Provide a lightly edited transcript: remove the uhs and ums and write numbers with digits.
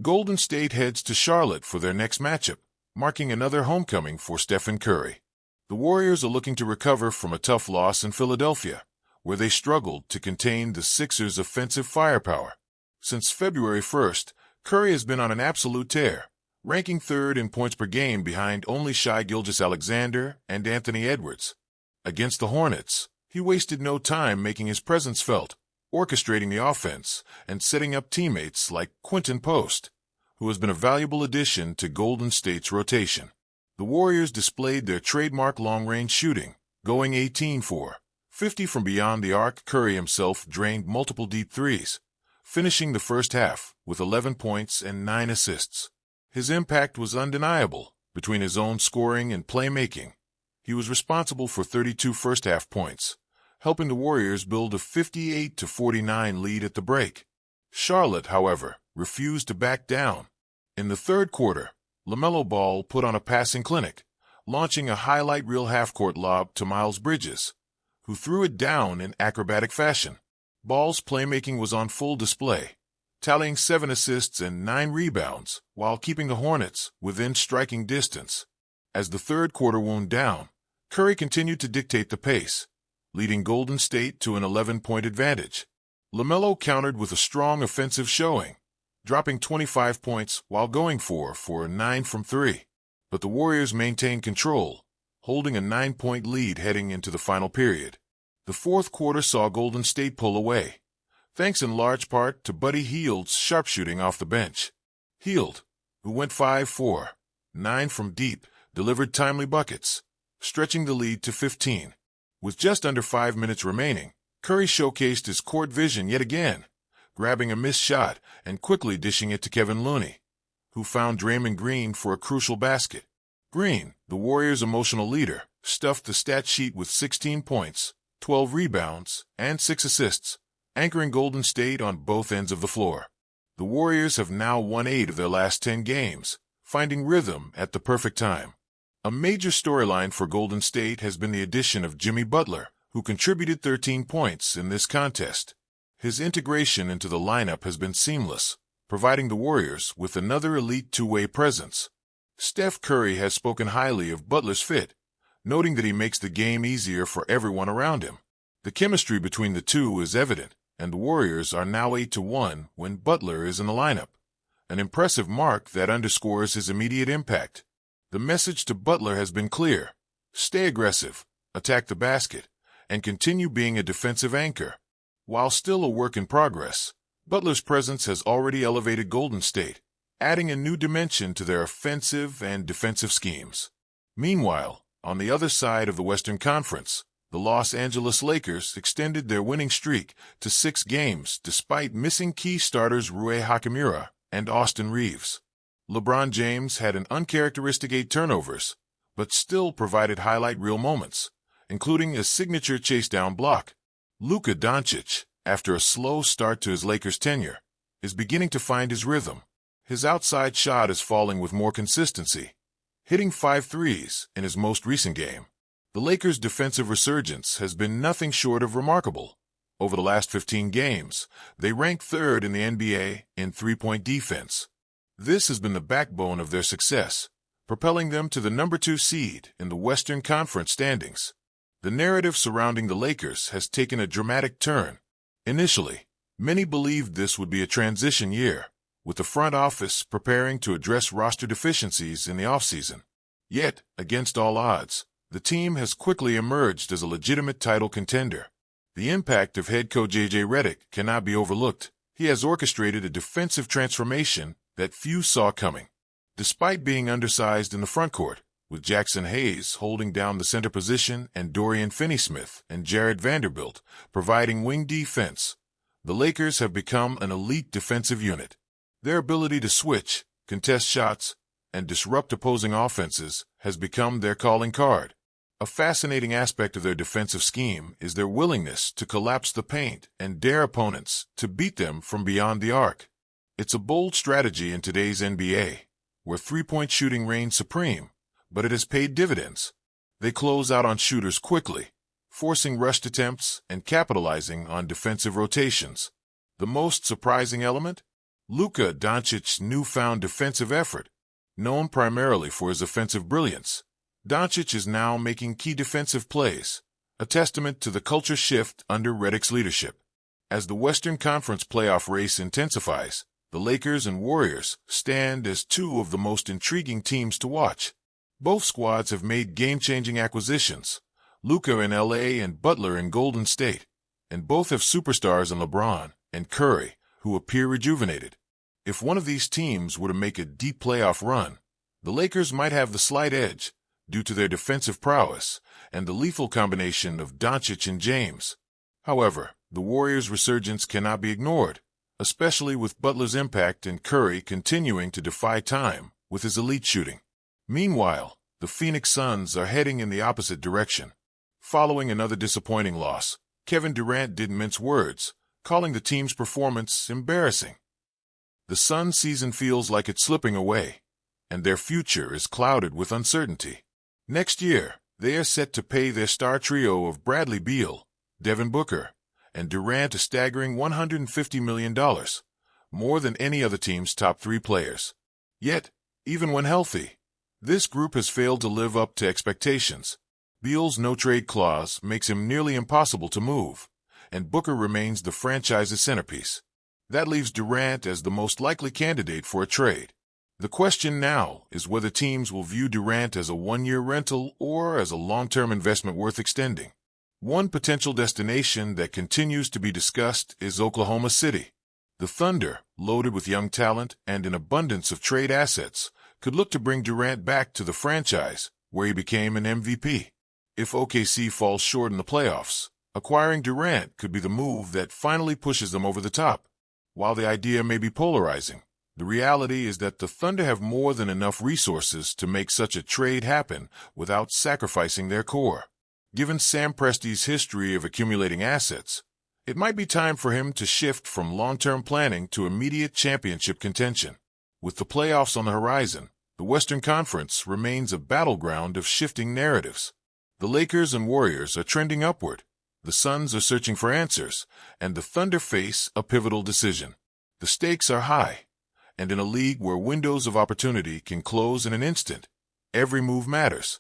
Golden State heads to Charlotte for their next matchup, marking another homecoming for Stephen Curry. The Warriors are looking to recover from a tough loss in Philadelphia, where they struggled to contain the Sixers' offensive firepower. Since February 1st, Curry has been on an absolute tear, ranking third in points per game behind only Shai Gilgeous-Alexander and Anthony Edwards. Against the Hornets, he wasted no time making his presence felt, orchestrating the offense and setting up teammates like Quentin Post, who has been a valuable addition to Golden State's rotation. The Warriors displayed their trademark long-range shooting, going 18 for 50 from beyond the arc. Curry himself drained multiple deep threes, finishing the first half with 11 points and 9 assists. His impact was undeniable. Between his own scoring and playmaking, he was responsible for 32 first-half points, helping the Warriors build a 58-49 lead at the break. Charlotte, however, refused to back down. In the third quarter, LaMelo Ball put on a passing clinic, launching a highlight reel half-court lob to Miles Bridges, who threw it down in acrobatic fashion. Ball's playmaking was on full display, tallying 7 assists and 9 rebounds while keeping the Hornets within striking distance. As the third quarter wound down, Curry continued to dictate the pace, leading Golden State to an 11-point advantage. LaMelo countered with a strong offensive showing, dropping 25 points while going 4 for 9 from 3. But the Warriors maintained control, holding a 9-point lead heading into the final period. The fourth quarter saw Golden State pull away, thanks in large part to Buddy Hield's sharpshooting off the bench. Hield, who went 5 for 9 from deep, delivered timely buckets, stretching the lead to 15. With just under 5 minutes remaining, Curry showcased his court vision yet again, grabbing a missed shot and quickly dishing it to Kevin Looney, who found Draymond Green for a crucial basket. Green, the Warriors' emotional leader, stuffed the stat sheet with 16 points, 12 rebounds, and 6 assists, anchoring Golden State on both ends of the floor. The Warriors have now won 8 of their last 10 games, finding rhythm at the perfect time. A major storyline for Golden State has been the addition of Jimmy Butler, who contributed 13 points in this contest. His integration into the lineup has been seamless, providing the Warriors with another elite two-way presence. Steph Curry has spoken highly of Butler's fit, noting that he makes the game easier for everyone around him. The chemistry between the two is evident, and the Warriors are now 8-1 when Butler is in the lineup, an impressive mark that underscores his immediate impact. The message to Butler has been clear: stay aggressive, attack the basket, and continue being a defensive anchor. While still a work in progress, Butler's presence has already elevated Golden State, adding a new dimension to their offensive and defensive schemes. Meanwhile, on the other side of the Western Conference, the Los Angeles Lakers extended their winning streak to 6 games despite missing key starters Rui Hachimura and Austin Reeves. LeBron James had an uncharacteristic 8 turnovers, but still provided highlight reel moments, including a signature chase-down block. Luka Doncic, after a slow start to his Lakers tenure, is beginning to find his rhythm. His outside shot is falling with more consistency, hitting 5 threes in his most recent game. The Lakers' defensive resurgence has been nothing short of remarkable. Over the last 15 games, they rank 3rd in the NBA in three-point defense. This has been the backbone of their success, propelling them to the number 2 seed in the Western Conference standings. The narrative surrounding the Lakers has taken a dramatic turn. Initially, many believed this would be a transition year, with the front office preparing to address roster deficiencies in the offseason. Yet, against all odds, the team has quickly emerged as a legitimate title contender. The impact of head coach J.J. Redick cannot be overlooked. He has orchestrated a defensive transformation that few saw coming. Despite being undersized in the frontcourt, with Jackson Hayes holding down the center position and Dorian Finney-Smith and Jared Vanderbilt providing wing defense, the Lakers have become an elite defensive unit. Their ability to switch, contest shots, and disrupt opposing offenses has become their calling card. A fascinating aspect of their defensive scheme is their willingness to collapse the paint and dare opponents to beat them from beyond the arc. It's a bold strategy in today's NBA, where three-point shooting reigns supreme, but it has paid dividends. They close out on shooters quickly, forcing rushed attempts and capitalizing on defensive rotations. The most surprising element? Luka Doncic's newfound defensive effort. Known primarily for his offensive brilliance, Doncic is now making key defensive plays, a testament to the culture shift under Redick's leadership. As the Western Conference playoff race intensifies, the Lakers and Warriors stand as two of the most intriguing teams to watch. Both squads have made game-changing acquisitions, Luka in LA and Butler in Golden State, and both have superstars in LeBron and Curry, who appear rejuvenated. If one of these teams were to make a deep playoff run, the Lakers might have the slight edge due to their defensive prowess and the lethal combination of Doncic and James. However, the Warriors' resurgence cannot be ignored, especially with Butler's impact and Curry continuing to defy time with his elite shooting. Meanwhile, the Phoenix Suns are heading in the opposite direction. Following another disappointing loss, Kevin Durant didn't mince words, calling the team's performance embarrassing. The Suns' season feels like it's slipping away, and their future is clouded with uncertainty. Next year, they are set to pay their star trio of Bradley Beal, Devin Booker, and Durant a staggering $150 million, more than any other team's top three players. Yet, even when healthy, this group has failed to live up to expectations. Beal's no-trade clause makes him nearly impossible to move, and Booker remains the franchise's centerpiece. That leaves Durant as the most likely candidate for a trade. The question now is whether teams will view Durant as a one-year rental or as a long-term investment worth extending. One potential destination that continues to be discussed is Oklahoma City. The Thunder, loaded with young talent and an abundance of trade assets, could look to bring Durant back to the franchise, where he became an MVP. If OKC falls short in the playoffs, acquiring Durant could be the move that finally pushes them over the top. While the idea may be polarizing, the reality is that the Thunder have more than enough resources to make such a trade happen without sacrificing their core. Given Sam Presti's history of accumulating assets, it might be time for him to shift from long-term planning to immediate championship contention. With the playoffs on the horizon, the Western Conference remains a battleground of shifting narratives. The Lakers and Warriors are trending upward, the Suns are searching for answers, and the Thunder face a pivotal decision. The stakes are high, and in a league where windows of opportunity can close in an instant, every move matters.